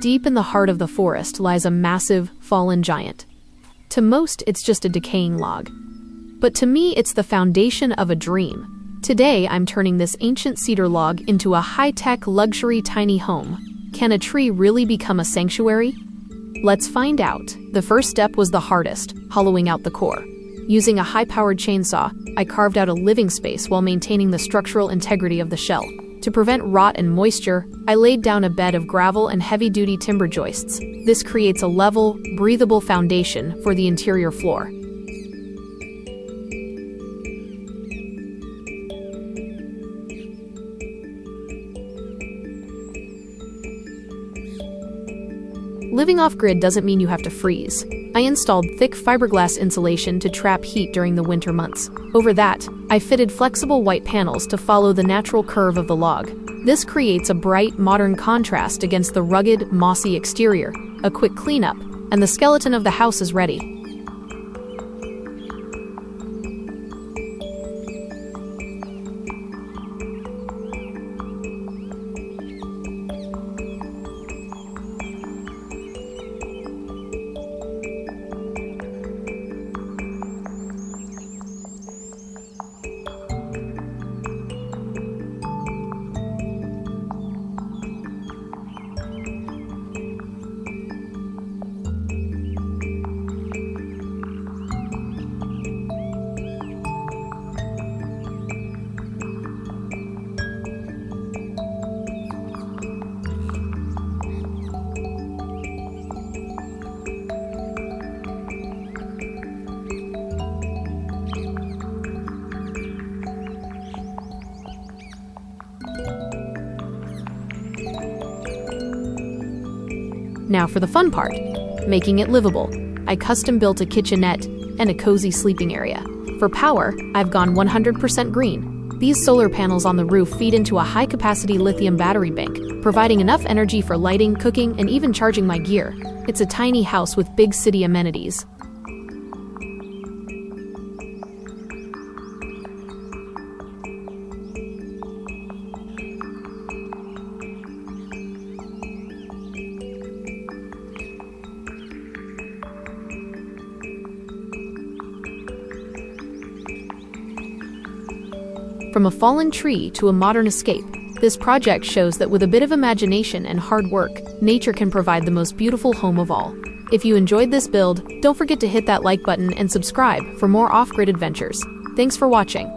Deep in the heart of the forest lies a massive, fallen giant. To most, it's just a decaying log. But to me, it's the foundation of a dream. Today, I'm turning this ancient cedar log into a high-tech, luxury tiny home. Can a tree really become a sanctuary? Let's find out. The first step was the hardest, hollowing out the core. Using a high-powered chainsaw, I carved out a living space while maintaining the structural integrity of the shell. To prevent rot and moisture, I laid down a bed of gravel and heavy-duty timber joists. This creates a level, breathable foundation for the interior floor. Living off-grid doesn't mean you have to freeze. I installed thick fiberglass insulation to trap heat during the winter months. Over that, I fitted flexible white panels to follow the natural curve of the log. This creates a bright, modern contrast against the rugged, mossy exterior. A quick cleanup, and the skeleton of the house is ready. Now for the fun part, making it livable. I custom-built a kitchenette and a cozy sleeping area. For power, I've gone 100% green. These solar panels on the roof feed into a high-capacity lithium battery bank, providing enough energy for lighting, cooking, and even charging my gear. It's a tiny house with big city amenities. From a fallen tree to a modern escape, this project shows that with a bit of imagination and hard work, nature can provide the most beautiful home of all. If you enjoyed this build, don't forget to hit that like button and subscribe for more off-grid adventures. Thanks for watching.